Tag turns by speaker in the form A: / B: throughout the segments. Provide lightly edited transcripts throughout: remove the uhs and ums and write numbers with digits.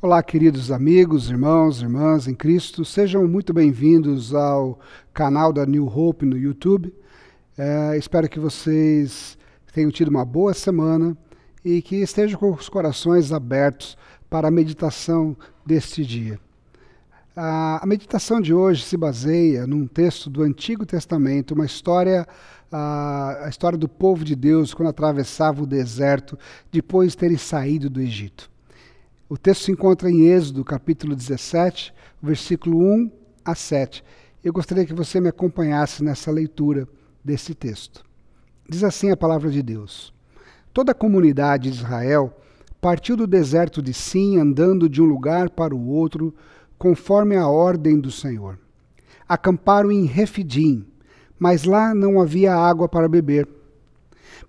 A: Olá, queridos amigos, irmãos, irmãs em Cristo, sejam muito bem-vindos ao canal da New Hope no YouTube. Espero que vocês tenham tido uma boa semana e que estejam com os corações abertos para a meditação deste dia. A meditação de hoje se baseia num texto do Antigo Testamento, a história do povo de Deus quando atravessava o deserto depois de terem saído do Egito. O texto se encontra em Êxodo, capítulo 17, versículo 1 a 7. Eu gostaria que você me acompanhasse nessa leitura desse texto. Diz assim a palavra de Deus: Toda a comunidade de Israel partiu do deserto de Sim, andando de um lugar para o outro, conforme a ordem do Senhor. Acamparam em Refidim, mas lá não havia água para beber.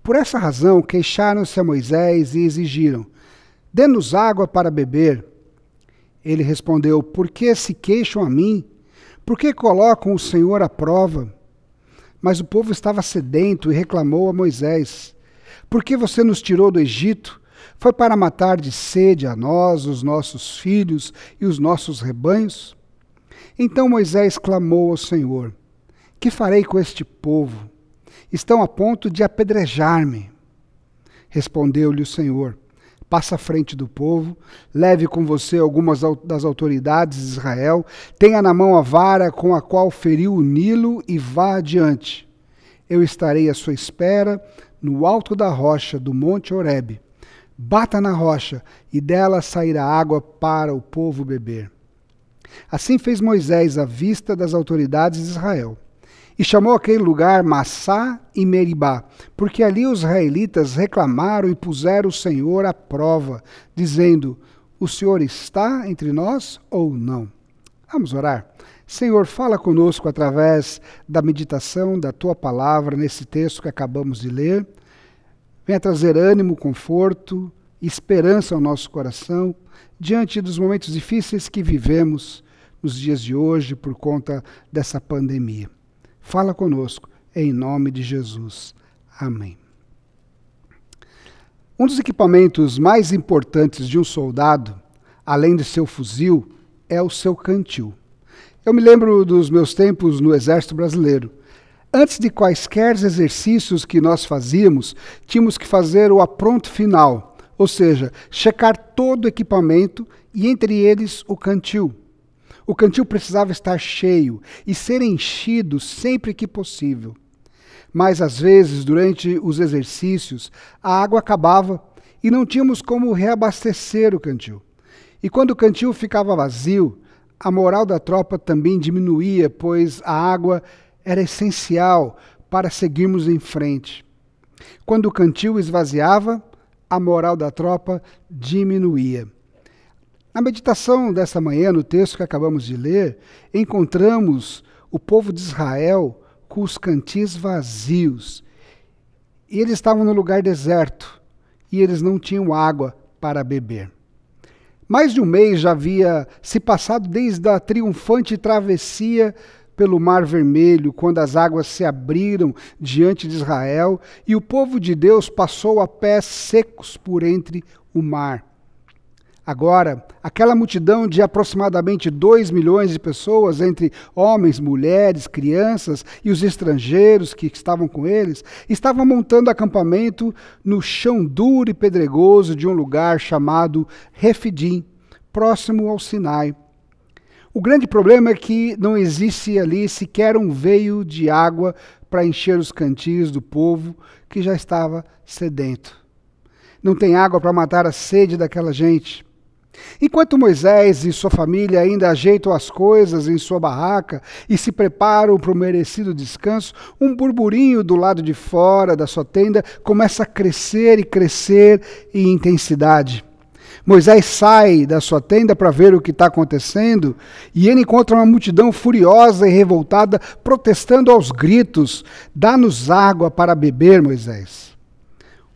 A: Por essa razão, queixaram-se a Moisés e exigiram: Dê-nos água para beber. Ele respondeu: Por que se queixam a mim? Por que colocam o Senhor à prova? Mas o povo estava sedento e reclamou a Moisés: Por que você nos tirou do Egito? Foi para matar de sede a nós, os nossos filhos e os nossos rebanhos? Então Moisés clamou ao Senhor: Que farei com este povo? Estão a ponto de apedrejar-me. Respondeu-lhe o Senhor: Passa à frente do povo, leve com você algumas das autoridades de Israel, tenha na mão a vara com a qual feriu o Nilo e vá adiante. Eu estarei à sua espera no alto da rocha do monte Horebe. Bata na rocha e dela sairá água para o povo beber. Assim fez Moisés à vista das autoridades de Israel. E chamou aquele lugar Massá e Meribá, porque ali os israelitas reclamaram e puseram o Senhor à prova, dizendo: O Senhor está entre nós ou não? Vamos orar. Senhor, fala conosco através da meditação da Tua palavra nesse texto que acabamos de ler. Venha trazer ânimo, conforto e esperança ao nosso coração diante dos momentos difíceis que vivemos nos dias de hoje por conta dessa pandemia. Fala conosco, em nome de Jesus. Amém. Um dos equipamentos mais importantes de um soldado, além de seu fuzil, é o seu cantil. Eu me lembro dos meus tempos no Exército Brasileiro. Antes de quaisquer exercícios que nós fazíamos, tínhamos que fazer o apronto final, ou seja, checar todo o equipamento e entre eles o cantil. O cantil precisava estar cheio e ser enchido sempre que possível. Mas, às vezes, durante os exercícios, a água acabava e não tínhamos como reabastecer o cantil. E quando o cantil ficava vazio, a moral da tropa também diminuía, pois a água era essencial para seguirmos em frente. Quando o cantil esvaziava, a moral da tropa diminuía. Na meditação dessa manhã, no texto que acabamos de ler, encontramos o povo de Israel com os cantis vazios. E eles estavam no lugar deserto e eles não tinham água para beber. Mais de um mês já havia se passado desde a triunfante travessia pelo Mar Vermelho, quando as águas se abriram diante de Israel e o povo de Deus passou a pés secos por entre o mar. Agora, aquela multidão de aproximadamente 2 milhões de pessoas, entre homens, mulheres, crianças e os estrangeiros que estavam com eles, estavam montando acampamento no chão duro e pedregoso de um lugar chamado Refidim, próximo ao Sinai. O grande problema é que não existe ali sequer um veio de água para encher os cantis do povo que já estava sedento. Não tem água para matar a sede daquela gente. Enquanto Moisés e sua família ainda ajeitam as coisas em sua barraca e se preparam para o merecido descanso, um burburinho do lado de fora da sua tenda começa a crescer e crescer em intensidade. Moisés sai da sua tenda para ver o que está acontecendo e ele encontra uma multidão furiosa e revoltada protestando aos gritos: Dá-nos água para beber, Moisés.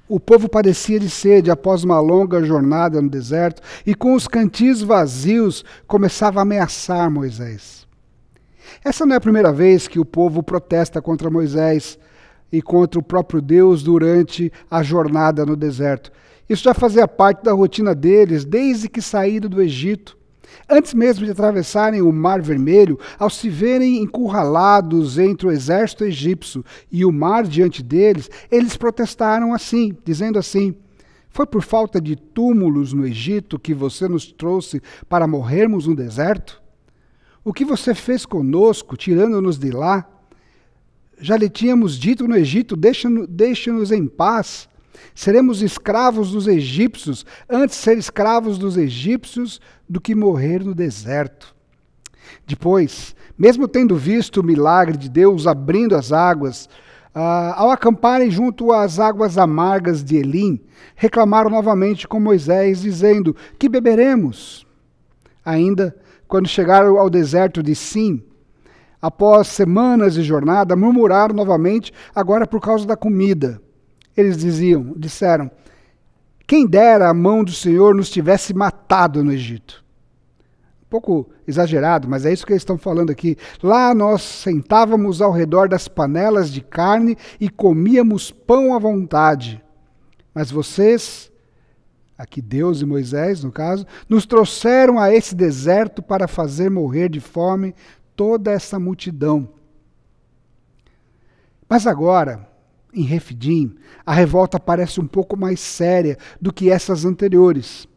A: O povo padecia de sede após uma longa jornada no deserto e com os cantis vazios começava a ameaçar Moisés. Essa não é a primeira vez que o povo protesta contra Moisés e contra o próprio Deus durante a jornada no deserto. Isso já fazia parte da rotina deles desde que saíram do Egito. Antes mesmo de atravessarem o Mar Vermelho, ao se verem encurralados entre o exército egípcio e o mar diante deles, eles protestaram assim, dizendo assim: foi por falta de túmulos no Egito que você nos trouxe para morrermos no deserto? O que você fez conosco, tirando-nos de lá? Já lhe tínhamos dito no Egito: deixe-nos em paz. Seremos escravos dos egípcios, antes ser escravos dos egípcios do que morrer no deserto. Depois, mesmo tendo visto o milagre de Deus abrindo as águas, ao acamparem junto às águas amargas de Elim, reclamaram novamente com Moisés, dizendo: que beberemos? Ainda, quando chegaram ao deserto de Sim, após semanas de jornada, murmuraram novamente, agora por causa da comida. Eles disseram: quem dera a mão do Senhor nos tivesse matado no Egito. Um pouco exagerado, mas é isso que eles estão falando aqui. Lá nós sentávamos ao redor das panelas de carne e comíamos pão à vontade. Mas vocês, aqui Deus e Moisés no caso, nos trouxeram a esse deserto para fazer morrer de fome toda essa multidão. Mas agora, em Refidim, a revolta parece um pouco mais séria do que essas anteriores.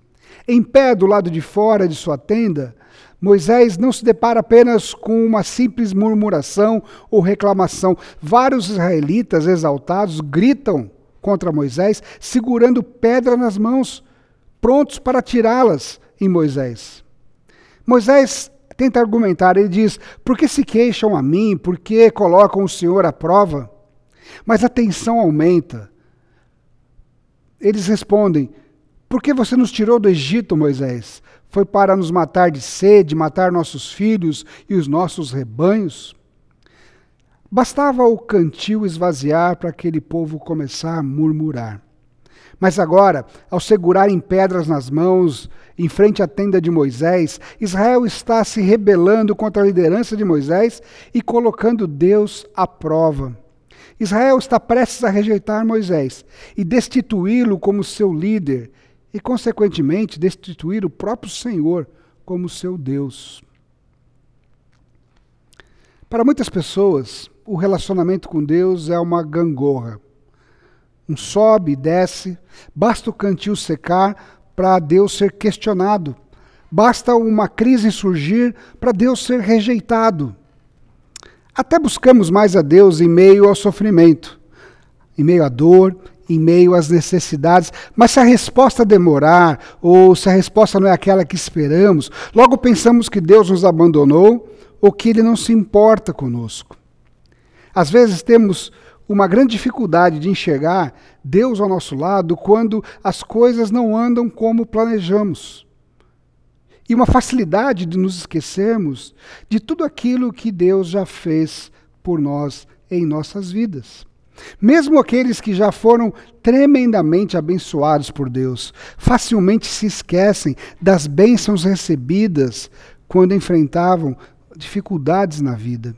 A: Em pé do lado de fora de sua tenda, Moisés não se depara apenas com uma simples murmuração ou reclamação. Vários israelitas exaltados gritam contra Moisés, segurando pedra nas mãos, prontos para atirá-las em Moisés. Moisés tenta argumentar, ele diz: por que se queixam a mim? Por que colocam o Senhor à prova? Mas a tensão aumenta. Eles respondem: por que você nos tirou do Egito, Moisés? Foi para nos matar de sede, matar nossos filhos e os nossos rebanhos? Bastava o cantil esvaziar para aquele povo começar a murmurar. Mas agora, ao segurarem pedras nas mãos, em frente à tenda de Moisés, Israel está se rebelando contra a liderança de Moisés e colocando Deus à prova. Israel está prestes a rejeitar Moisés e destituí-lo como seu líder e, consequentemente, destituir o próprio Senhor como seu Deus. Para muitas pessoas, o relacionamento com Deus é uma gangorra. Um sobe e desce, basta o cantil secar para Deus ser questionado, basta uma crise surgir para Deus ser rejeitado. Até buscamos mais a Deus em meio ao sofrimento, em meio à dor, em meio às necessidades, mas se a resposta demorar, ou se a resposta não é aquela que esperamos, logo pensamos que Deus nos abandonou ou que Ele não se importa conosco. Às vezes temos uma grande dificuldade de enxergar Deus ao nosso lado quando as coisas não andam como planejamos. E uma facilidade de nos esquecermos de tudo aquilo que Deus já fez por nós em nossas vidas. Mesmo aqueles que já foram tremendamente abençoados por Deus, facilmente se esquecem das bênçãos recebidas quando enfrentavam dificuldades na vida.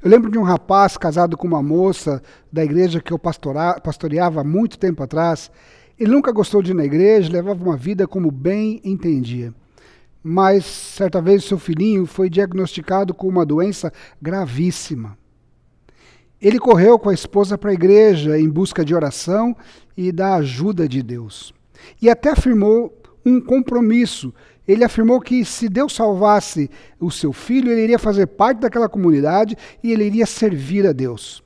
A: Eu lembro de um rapaz casado com uma moça da igreja que eu pastoreava há muito tempo atrás. Ele nunca gostou de ir na igreja, levava uma vida como bem entendia. Mas, certa vez, seu filhinho foi diagnosticado com uma doença gravíssima. Ele correu com a esposa para a igreja em busca de oração e da ajuda de Deus. E até afirmou um compromisso. Ele afirmou que se Deus salvasse o seu filho, ele iria fazer parte daquela comunidade e ele iria servir a Deus.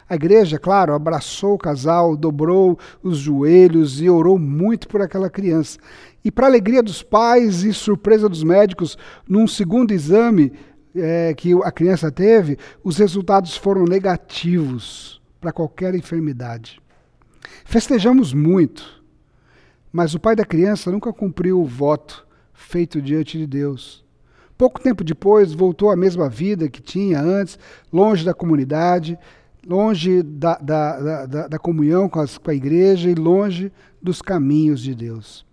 A: A igreja, claro, abraçou o casal, dobrou os joelhos e orou muito por aquela criança. E para a alegria dos pais e surpresa dos médicos, num segundo exame que a criança teve, os resultados foram negativos para qualquer enfermidade. Festejamos muito, mas o pai da criança nunca cumpriu o voto feito diante de Deus. Pouco tempo depois, voltou à mesma vida que tinha antes, longe da comunidade, longe da comunhão com a igreja e longe dos caminhos de Deus.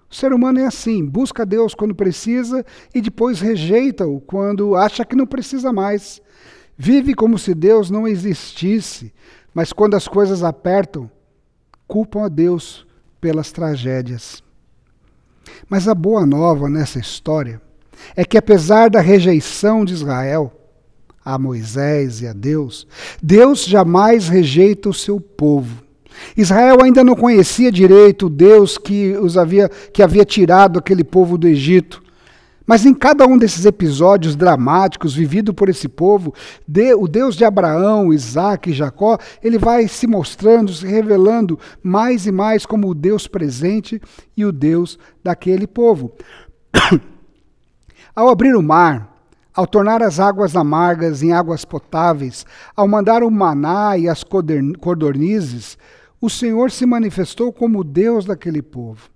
A: O ser humano é assim, busca Deus quando precisa e depois rejeita-o quando acha que não precisa mais. Vive como se Deus não existisse, mas quando as coisas apertam, culpam a Deus pelas tragédias. Mas a boa nova nessa história é que, apesar da rejeição de Israel a Moisés e a Deus, Deus jamais rejeita o seu povo. Israel ainda não conhecia direito o Deus que havia tirado aquele povo do Egito. Mas em cada um desses episódios dramáticos vivido por esse povo, o Deus de Abraão, Isaque e Jacó, ele vai se mostrando, se revelando mais e mais como o Deus presente e o Deus daquele povo. Ao abrir o mar, ao tornar as águas amargas em águas potáveis, ao mandar o maná e as codornizes, o Senhor se manifestou como o Deus daquele povo.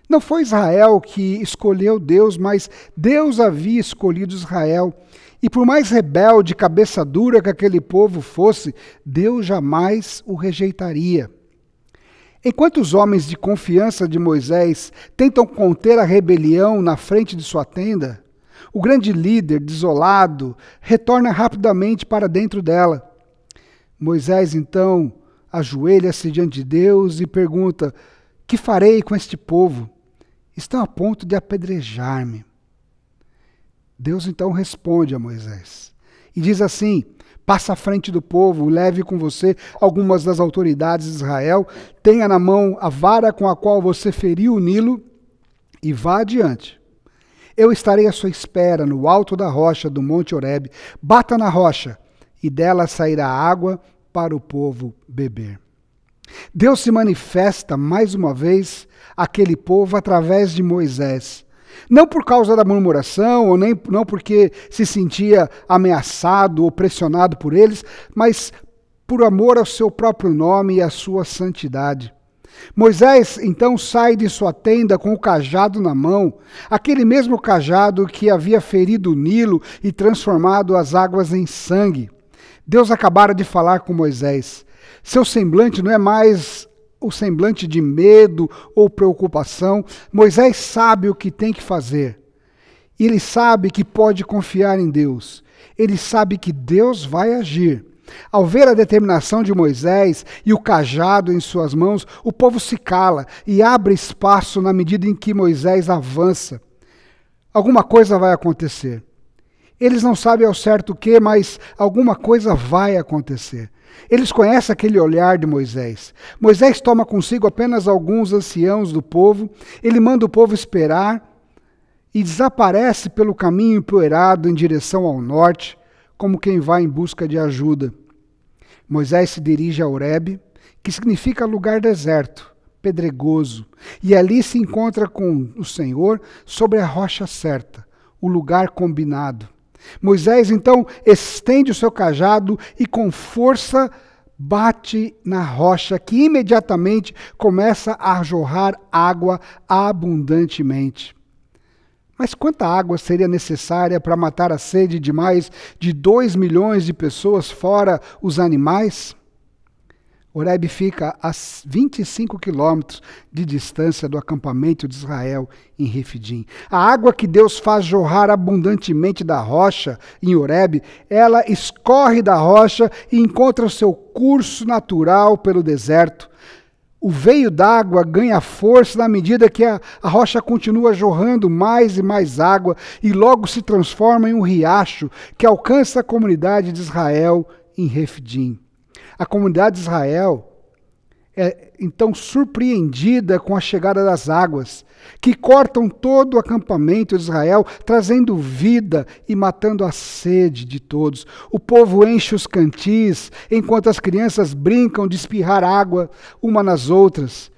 A: Não foi Israel que escolheu Deus, mas Deus havia escolhido Israel. E por mais rebelde, cabeça dura que aquele povo fosse, Deus jamais o rejeitaria. Enquanto os homens de confiança de Moisés tentam conter a rebelião na frente de sua tenda, o grande líder, desolado, retorna rapidamente para dentro dela. Moisés, então, ajoelha-se diante de Deus e pergunta: que farei com este povo? Estão a ponto de apedrejar-me. Deus então responde a Moisés e diz assim: passa à frente do povo, leve com você algumas das autoridades de Israel, tenha na mão a vara com a qual você feriu o Nilo e vá adiante. Eu estarei à sua espera no alto da rocha do Monte Horebe. Bata na rocha e dela sairá água para o povo beber. Deus se manifesta mais uma vez àquele povo através de Moisés. Não por causa da murmuração, ou não porque se sentia ameaçado ou pressionado por eles, mas por amor ao seu próprio nome e à sua santidade. Moisés então sai de sua tenda com o cajado na mão, aquele mesmo cajado que havia ferido o Nilo e transformado as águas em sangue. Deus acabara de falar com Moisés. Seu semblante não é mais o semblante de medo ou preocupação. Moisés sabe o que tem que fazer. Ele sabe que pode confiar em Deus. Ele sabe que Deus vai agir. Ao ver a determinação de Moisés e o cajado em suas mãos, o povo se cala e abre espaço na medida em que Moisés avança. Alguma coisa vai acontecer. Eles não sabem ao certo o que, mas alguma coisa vai acontecer. Eles conhecem aquele olhar de Moisés. Moisés toma consigo apenas alguns anciãos do povo, ele manda o povo esperar e desaparece pelo caminho empoeirado em direção ao norte, como quem vai em busca de ajuda. Moisés se dirige a Horebe, que significa lugar deserto, pedregoso, e ali se encontra com o Senhor sobre a rocha certa, o lugar combinado. Moisés então estende o seu cajado e com força bate na rocha, que imediatamente começa a jorrar água abundantemente. Mas quanta água seria necessária para matar a sede de mais de 2 milhões de pessoas, fora os animais? Horebe fica a 25 quilômetros de distância do acampamento de Israel em Refidim. A água que Deus faz jorrar abundantemente da rocha em Horebe, ela escorre da rocha e encontra o seu curso natural pelo deserto. O veio d'água ganha força na medida que a rocha continua jorrando mais e mais água e logo se transforma em um riacho que alcança a comunidade de Israel em Refidim. A comunidade de Israel é então surpreendida com a chegada das águas, que cortam todo o acampamento de Israel, trazendo vida e matando a sede de todos. O povo enche os cantis, enquanto as crianças brincam de espirrar água uma nas outras.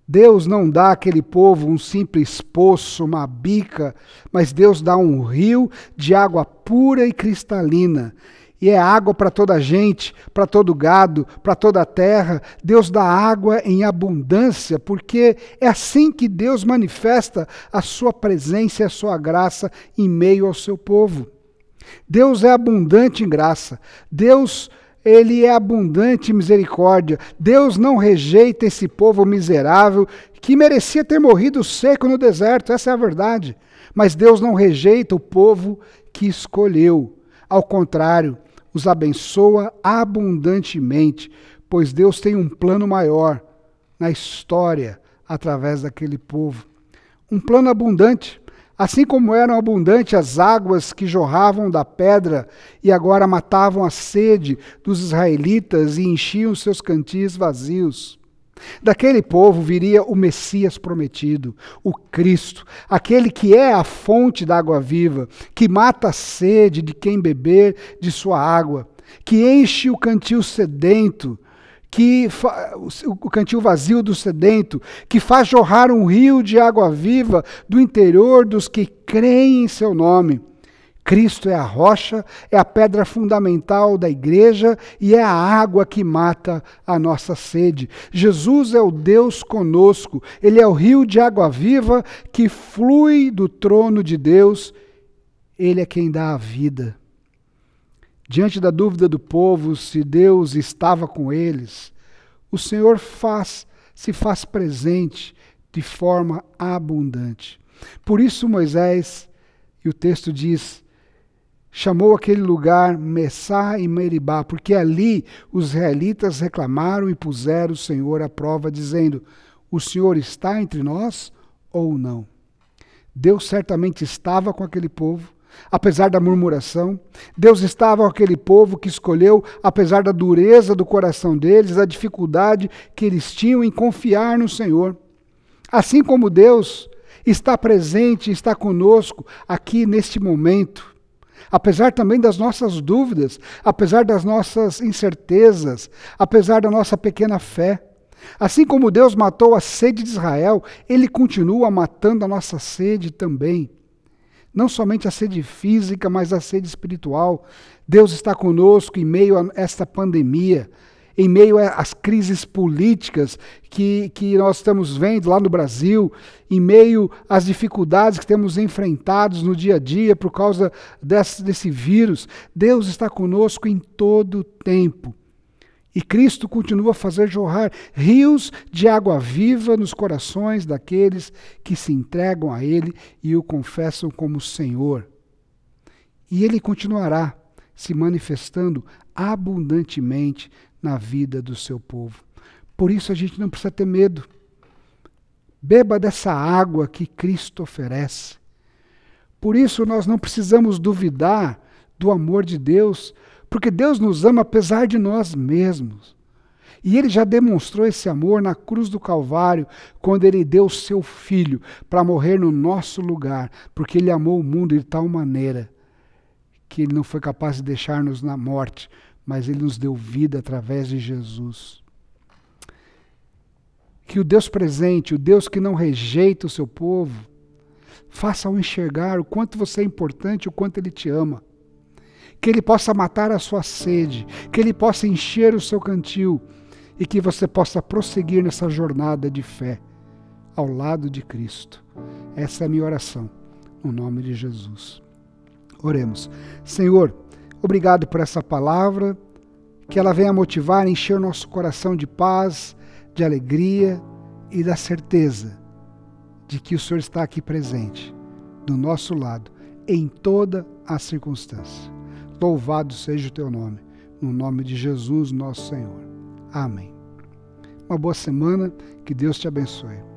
A: Deus não dá àquele povo um simples poço, uma bica, mas Deus dá um rio de água pura e cristalina. E é água para toda a gente, para todo gado, para toda a terra. Deus dá água em abundância, porque é assim que Deus manifesta a sua presença e a sua graça em meio ao seu povo. Deus é abundante em graça. Deus, ele é abundante em misericórdia. Deus não rejeita esse povo miserável que merecia ter morrido seco no deserto, essa é a verdade. Mas Deus não rejeita o povo que escolheu. Ao contrário, os abençoa abundantemente, pois Deus tem um plano maior na história através daquele povo. Um plano abundante, assim como eram abundantes as águas que jorravam da pedra e agora matavam a sede dos israelitas e enchiam seus cantis vazios. Daquele povo viria o Messias prometido, o Cristo, aquele que é a fonte da água viva, que mata a sede de quem beber de sua água, que enche o cantil sedento, o cantil vazio do sedento, que faz jorrar um rio de água viva do interior dos que creem em seu nome. Cristo é a rocha, é a pedra fundamental da igreja e é a água que mata a nossa sede. Jesus é o Deus conosco, Ele é o rio de água viva que flui do trono de Deus, Ele é quem dá a vida. Diante da dúvida do povo se Deus estava com eles, o Senhor se faz presente de forma abundante. Por isso Moisés, e o texto diz, chamou aquele lugar Messá e Meribá, porque ali os israelitas reclamaram e puseram o Senhor à prova, dizendo: o Senhor está entre nós ou não? Deus certamente estava com aquele povo, apesar da murmuração. Deus estava com aquele povo que escolheu, apesar da dureza do coração deles, a dificuldade que eles tinham em confiar no Senhor. Assim como Deus está presente, está conosco aqui neste momento, apesar também das nossas dúvidas, apesar das nossas incertezas, apesar da nossa pequena fé. Assim como Deus matou a sede de Israel, Ele continua matando a nossa sede também. Não somente a sede física, mas a sede espiritual. Deus está conosco em meio a esta pandemia, em meio às crises políticas que nós estamos vendo lá no Brasil, em meio às dificuldades que temos enfrentados no dia a dia por causa desse vírus. Deus está conosco em todo o tempo. E Cristo continua a fazer jorrar rios de água viva nos corações daqueles que se entregam a Ele e o confessam como Senhor. E Ele continuará se manifestando abundantemente na vida do seu povo. Por isso a gente não precisa ter medo. Beba dessa água que Cristo oferece. Por isso nós não precisamos duvidar do amor de Deus, porque Deus nos ama apesar de nós mesmos. E Ele já demonstrou esse amor na cruz do Calvário, quando Ele deu o seu Filho para morrer no nosso lugar, porque Ele amou o mundo de tal maneira que Ele não foi capaz de deixar-nos na morte, mas Ele nos deu vida através de Jesus. Que o Deus presente, o Deus que não rejeita o seu povo, faça-o enxergar o quanto você é importante, o quanto Ele te ama. Que Ele possa matar a sua sede, que Ele possa encher o seu cantil e que você possa prosseguir nessa jornada de fé ao lado de Cristo. Essa é a minha oração, no nome de Jesus. Oremos. Senhor, obrigado por essa palavra, que ela venha motivar, encher o nosso coração de paz, de alegria e da certeza de que o Senhor está aqui presente, do nosso lado, em toda a circunstância. Louvado seja o teu nome, no nome de Jesus, nosso Senhor. Amém. Uma boa semana, que Deus te abençoe.